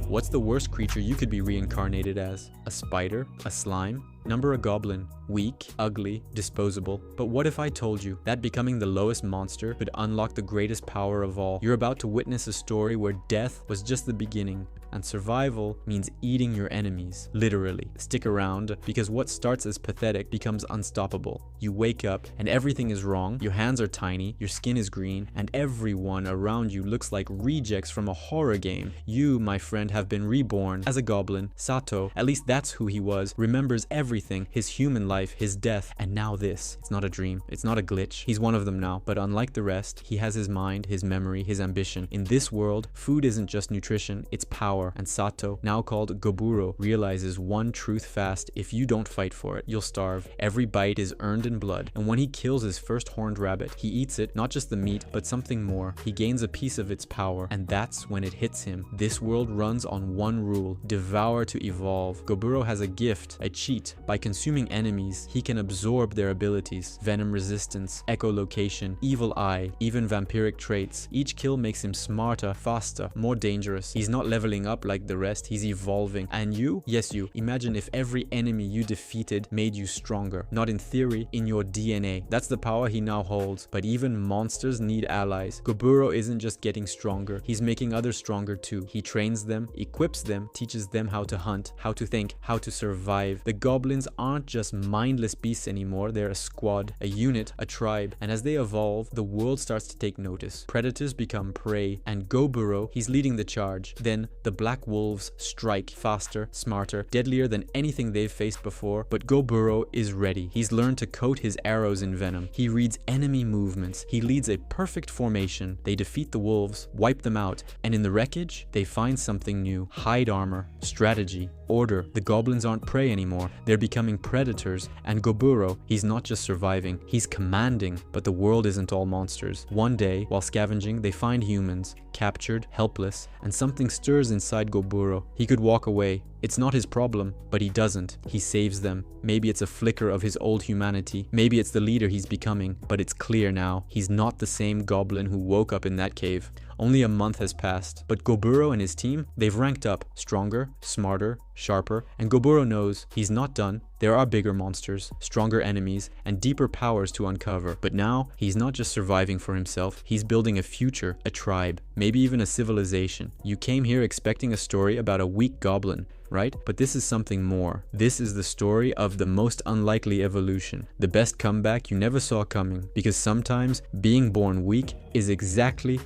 What's the worst creature you could be reincarnated as? A spider? A slime? Number a goblin. Weak, ugly, disposable. But what if I told you that becoming the lowest monster could unlock the greatest power of all? You're about to witness a story where death was just the beginning, and survival means eating your enemies, literally. Stick around, because what starts as pathetic becomes unstoppable. You wake up and everything is wrong, your hands are tiny, your skin is green, and everyone around you looks like rejects from a horror game. You, my friend, have been reborn as a goblin. Sato, at least that's who he was, remembers everything, his human life, his death, and now this. It's not a dream, it's not a glitch. He's one of them now, but unlike the rest, he has his mind, his memory, his ambition. In this world, food isn't just nutrition, it's power. And Sato, now called Goburo, realizes one truth fast: if you don't fight for it, you'll starve. Every bite is earned in blood, and when he kills his first horned rabbit, he eats it, not just the meat, but something more. He gains a piece of its power, and that's when it hits him. This world runs on one rule: devour to evolve. Goburo has a gift, a cheat. By consuming enemies, he can absorb their abilities: venom resistance, echolocation, evil eye, even vampiric traits. Each kill makes him smarter, faster, more dangerous. He's not leveling up like the rest, he's evolving. And you? Yes, you. Imagine if every enemy you defeated made you stronger. Not in theory, in your DNA. That's the power he now holds. But even monsters need allies. Goburo isn't just getting stronger, he's making others stronger too. He trains them, equips them, teaches them how to hunt, how to think, how to survive. The goblins aren't just mindless beasts anymore, they're a squad, a unit, a tribe. And as they evolve, the world starts to take notice. Predators become prey, and Goburo, he's leading the charge. Then the black wolves strike faster, smarter, deadlier than anything they've faced before, but Goburo is ready. He's learned to coat his arrows in venom. He reads enemy movements. He leads a perfect formation. They defeat the wolves, wipe them out, and in the wreckage, they find something new: hide armor, strategy, order. The goblins aren't prey anymore. They're becoming predators, and Goburo, he's not just surviving, he's commanding. But the world isn't all monsters. One day, while scavenging, they find humans, captured, helpless, and something stirs inside Goburo. He could walk away. It's not his problem, but he doesn't. He saves them. Maybe it's a flicker of his old humanity. Maybe it's the leader he's becoming. But it's clear now, he's not the same goblin who woke up in that cave. Only a month has passed, but Goburo and his team, they've ranked up, stronger, smarter, sharper, and Goburo knows he's not done. There are bigger monsters, stronger enemies, and deeper powers to uncover. But now, he's not just surviving for himself, he's building a future, a tribe, maybe even a civilization. You came here expecting a story about a weak goblin, right? But this is something more. This is the story of the most unlikely evolution, the best comeback you never saw coming, because sometimes being born weak is exactly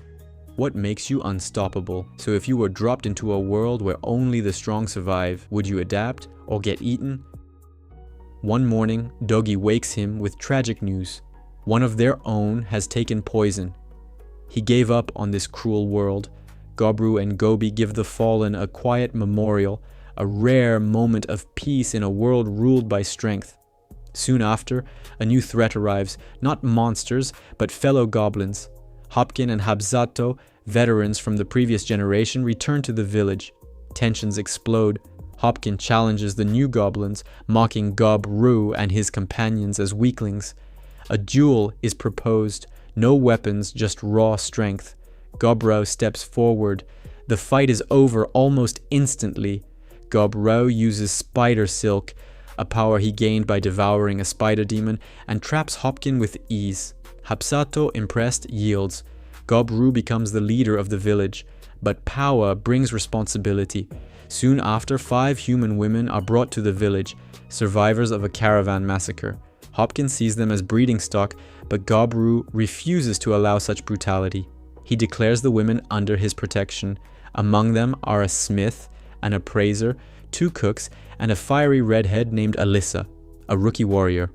what makes you unstoppable. So if you were dropped into a world where only the strong survive, would you adapt or get eaten? One morning, Dogi wakes him with tragic news. One of their own has taken poison. He gave up on this cruel world. Gobru and Gobi give the fallen a quiet memorial, a rare moment of peace in a world ruled by strength. Soon after, a new threat arrives, not monsters, but fellow goblins. Hopkin and Habzato, veterans from the previous generation, return to the village. Tensions explode. Hopkin challenges the new goblins, mocking Gobru and his companions as weaklings. A duel is proposed. No weapons, just raw strength. Gobru steps forward. The fight is over almost instantly. Gobru uses spider silk, a power he gained by devouring a spider demon, and traps Hopkin with ease. Habsato, impressed, yields. Gobru becomes the leader of the village, but power brings responsibility. Soon after, 5 human women are brought to the village, survivors of a caravan massacre. Hopkin sees them as breeding stock, but Gobru refuses to allow such brutality. He declares the women under his protection. Among them are a smith, an appraiser, 2 cooks, and a fiery redhead named Alyssa, a rookie warrior.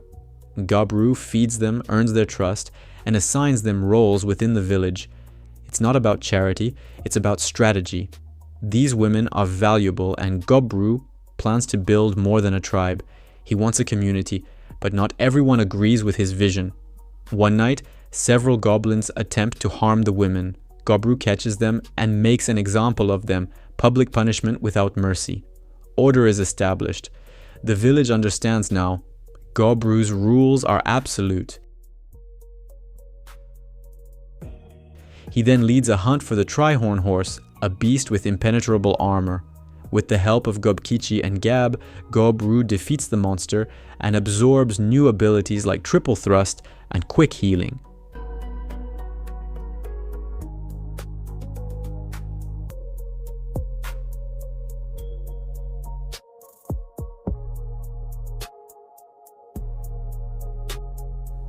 Gobru feeds them, earns their trust, and assigns them roles within the village. It's not about charity, it's about strategy. These women are valuable, and Gobru plans to build more than a tribe. He wants a community, but not everyone agrees with his vision. One night, several goblins attempt to harm the women. Gobru catches them and makes an example of them, public punishment without mercy. Order is established. The village understands now. Gobru's rules are absolute. He then leads a hunt for the Trihorn horse, a beast with impenetrable armor. With the help of Gobkichi and Gab, Gobru defeats the monster and absorbs new abilities like triple thrust and quick healing.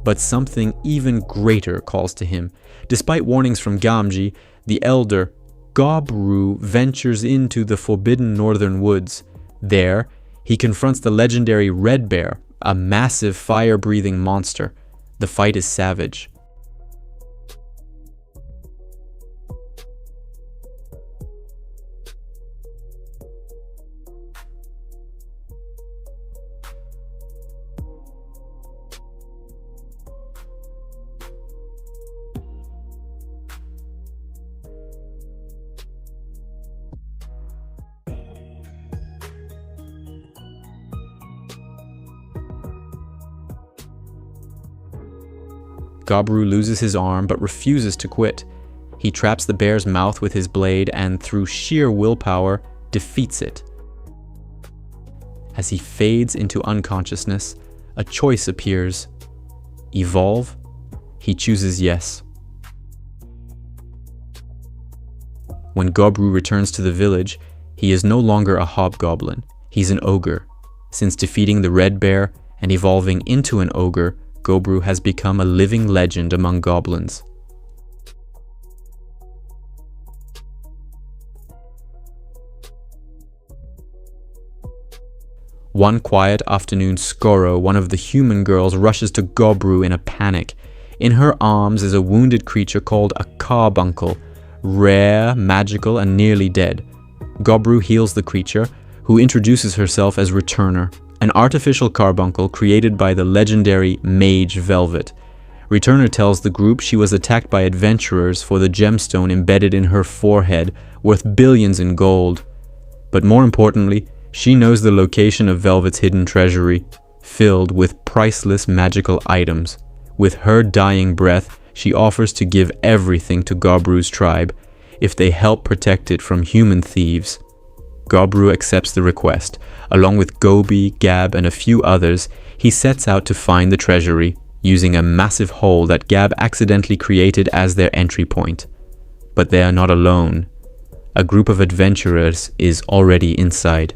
But something even greater calls to him. Despite warnings from Gamji, the elder, Gobru ventures into the forbidden northern woods. There, he confronts the legendary Red Bear, a massive fire-breathing monster. The fight is savage. Gobru loses his arm but refuses to quit. He traps the bear's mouth with his blade and, through sheer willpower, defeats it. As he fades into unconsciousness, a choice appears. Evolve? He chooses yes. When Gobru returns to the village, he is no longer a hobgoblin. He's an ogre. Since defeating the Red Bear and evolving into an ogre, Gobru has become a living legend among goblins. One quiet afternoon, Skoro, one of the human girls, rushes to Gobru in a panic. In her arms is a wounded creature called a carbuncle, rare, magical, and nearly dead. Gobru heals the creature, who introduces herself as Returner, an artificial carbuncle created by the legendary Mage Velvet. Returner tells the group she was attacked by adventurers for the gemstone embedded in her forehead, worth billions in gold. But more importantly, she knows the location of Velvet's hidden treasury, filled with priceless magical items. With her dying breath, she offers to give everything to Gobru's tribe if they help protect it from human thieves. Gobru accepts the request. Along with Gobi, Gab, and a few others, he sets out to find the treasury, using a massive hole that Gab accidentally created as their entry point. But they are not alone. A group of adventurers is already inside.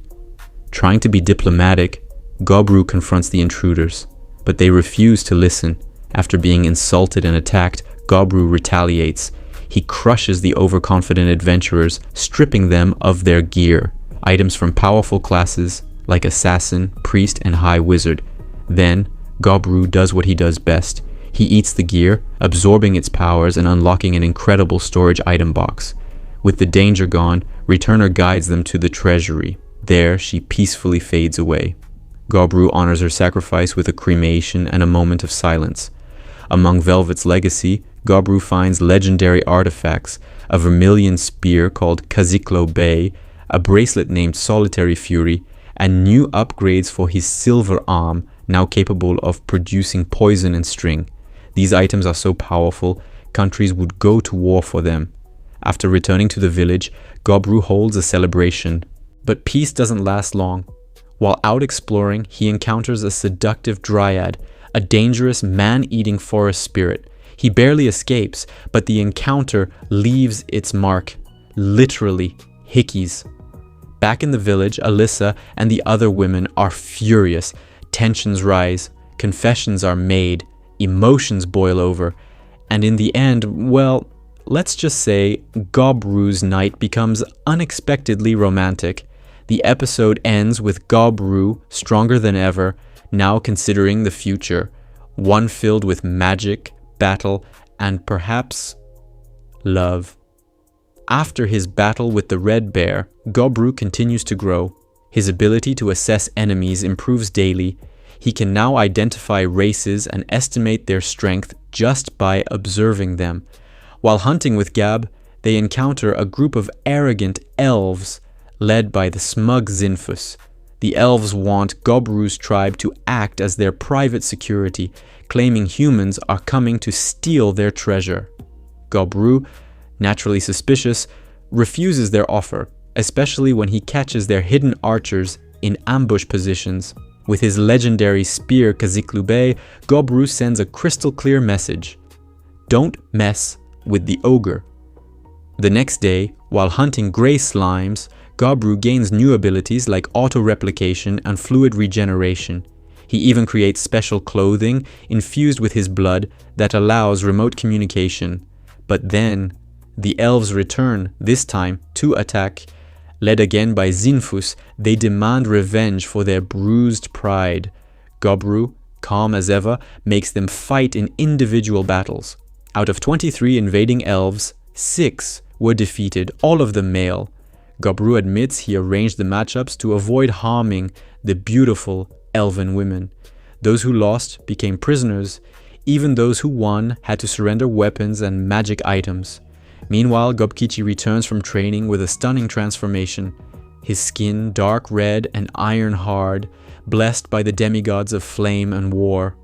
Trying to be diplomatic, Gobru confronts the intruders, but they refuse to listen. After being insulted and attacked, Gobru retaliates. He crushes the overconfident adventurers, stripping them of their gear. Items from powerful classes like Assassin, Priest, and High Wizard. Then, Gobru does what he does best. He eats the gear, absorbing its powers and unlocking an incredible storage item box. With the danger gone, Returner guides them to the treasury. There, she peacefully fades away. Gobru honors her sacrifice with a cremation and a moment of silence. Among Velvet's legacy, Gobru finds legendary artifacts, a vermilion spear called Kaziklo Bay, a bracelet named Solitary Fury, and new upgrades for his silver arm, now capable of producing poison and string. These items are so powerful, countries would go to war for them. After returning to the village, Gobru holds a celebration. But peace doesn't last long. While out exploring, he encounters a seductive dryad, a dangerous man-eating forest spirit. He barely escapes, but the encounter leaves its mark. Literally, hickeys. Back in the village, Alyssa and the other women are furious. Tensions rise, confessions are made, emotions boil over, and in the end, well, let's just say Gobru's night becomes unexpectedly romantic. The episode ends with Gobru, stronger than ever, now considering the future, one filled with magic, battle, and perhaps love. After his battle with the Red Bear, Gobru continues to grow. His ability to assess enemies improves daily. He can now identify races and estimate their strength just by observing them. While hunting with Gab, they encounter a group of arrogant elves led by the smug Zinfus. The elves want Gobru's tribe to act as their private security, claiming humans are coming to steal their treasure. Gobru, naturally suspicious, refuses their offer. especially when he catches their hidden archers in ambush positions. With his legendary spear Kaziklube, Gobru sends a crystal clear message: don't mess with the ogre. The next day, while hunting grey slimes, Gobru gains new abilities like auto-replication and fluid regeneration. He even creates special clothing infused with his blood that allows remote communication. But then, the elves return, this time to attack. Led again by Zinfus, they demand revenge for their bruised pride. Gobru, calm as ever, makes them fight in individual battles. Out of 23 invading elves, 6 were defeated, all of them male. Gobru admits he arranged the matchups to avoid harming the beautiful elven women. Those who lost became prisoners. Even those who won had to surrender weapons and magic items. Meanwhile, Gobkichi returns from training with a stunning transformation. His skin dark red and iron hard, blessed by the demigods of flame and war.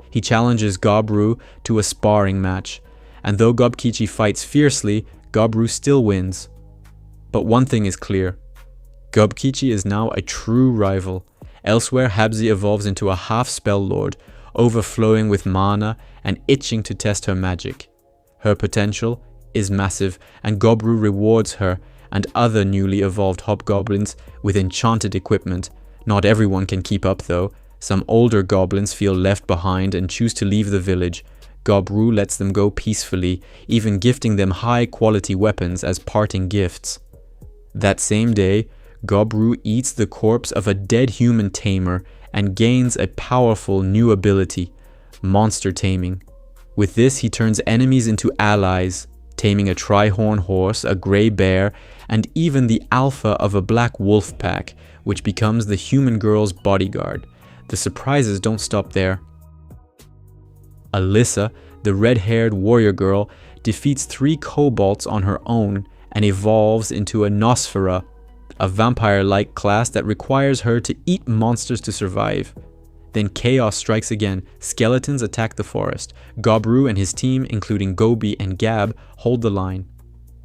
He challenges Gobru to a sparring match, and though Gobkichi fights fiercely, Gobru still wins. But one thing is clear: Gobkichi is now a true rival. Elsewhere, Habsi evolves into a half-spell lord, overflowing with mana and itching to test her magic. Her potential is massive, and Gobru rewards her and other newly evolved hobgoblins with enchanted equipment. Not everyone can keep up though. Some older goblins feel left behind and choose to leave the village. Gobru lets them go peacefully, even gifting them high-quality weapons as parting gifts. That same day, Gobru eats the corpse of a dead human tamer and gains a powerful new ability, monster taming. With this, he turns enemies into allies, taming a tri-horn horse, a grey bear, and even the alpha of a black wolf pack, which becomes the human girl's bodyguard. The surprises don't stop there. Alyssa, the red-haired warrior girl, defeats 3 kobolds on her own and evolves into a Nosfera, a vampire-like class that requires her to eat monsters to survive. Then chaos strikes again. Skeletons attack the forest. Gobru and his team, including Gobi and Gab, hold the line.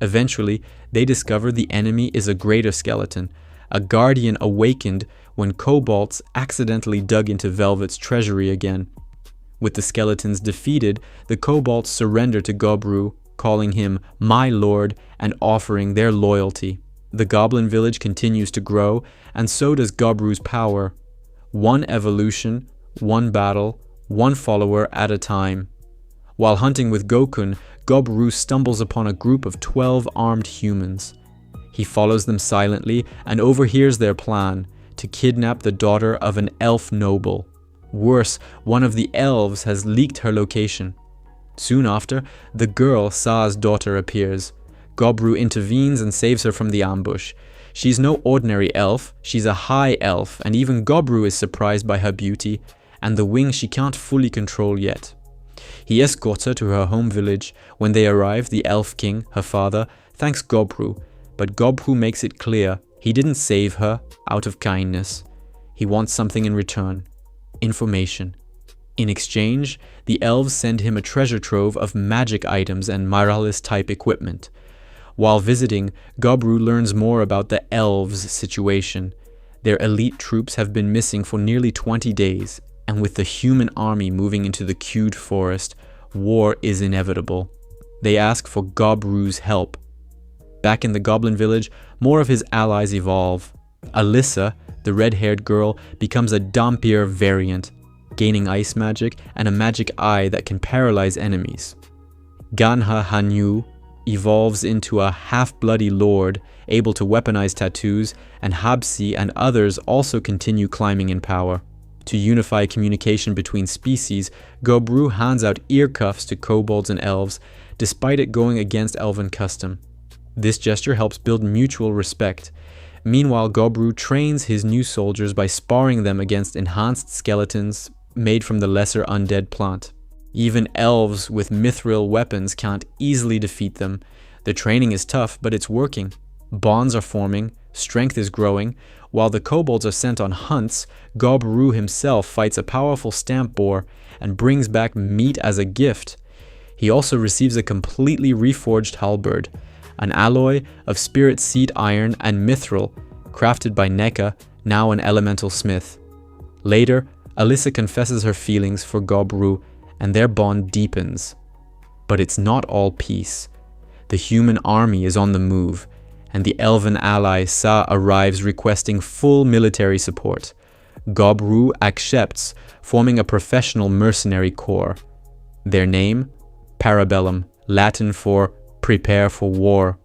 Eventually, they discover the enemy is a greater skeleton, a guardian awakened when kobolds accidentally dug into Velvet's treasury again. With the skeletons defeated, the kobolds surrender to Gobru, calling him "my lord" and offering their loyalty. The goblin village continues to grow, and so does Gobru's power. One evolution, one battle, one follower at a time. While hunting with Gokun, Gobru stumbles upon a group of 12 armed humans. He follows them silently and overhears their plan to kidnap the daughter of an elf noble. Worse, one of the elves has leaked her location. Soon after, the girl, Sa's daughter, appears. Gobru intervenes and saves her from the ambush. She's no ordinary elf, she's a high elf, and even Gobru is surprised by her beauty and the wings she can't fully control yet. He escorts her to her home village. When they arrive, the elf king, her father, thanks Gobru, but Gobru makes it clear he didn't save her out of kindness. He wants something in return: information. In exchange, the elves send him a treasure trove of magic items and Myralis-type equipment. While visiting, Gobru learns more about the elves' situation. Their elite troops have been missing for nearly 20 days, and with the human army moving into the Queued Forest, war is inevitable. They ask for Gobru's help. Back in the Goblin village, more of his allies evolve. Alyssa, the red-haired girl, becomes a Dampier variant, gaining ice magic and a magic eye that can paralyze enemies. Ganha Hanyu evolves into a half-bloody lord, able to weaponize tattoos, and Habsi and others also continue climbing in power. To unify communication between species, Gobru hands out ear cuffs to kobolds and elves, despite it going against elven custom. This gesture helps build mutual respect. Meanwhile, Gobru trains his new soldiers by sparring them against enhanced skeletons made from the lesser undead plant. Even elves with mithril weapons can't easily defeat them. The training is tough, but it's working. Bonds are forming, strength is growing. While the kobolds are sent on hunts, Gobru himself fights a powerful stamp boar and brings back meat as a gift. He also receives a completely reforged halberd, an alloy of spirit seed iron and mithril, crafted by Neka, now an elemental smith. Later, Alyssa confesses her feelings for Gobru, and their bond deepens. But it's not all peace. The human army is on the move, and the elven ally Sa arrives requesting full military support. Gobru accepts, forming a professional mercenary corps. Their name? Parabellum, Latin for prepare for war.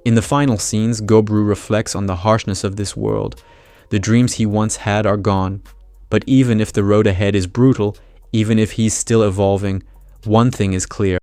In the final scenes, Gobru reflects on the harshness of this world. The dreams he once had are gone. But even if the road ahead is brutal, even if he's still evolving, one thing is clear.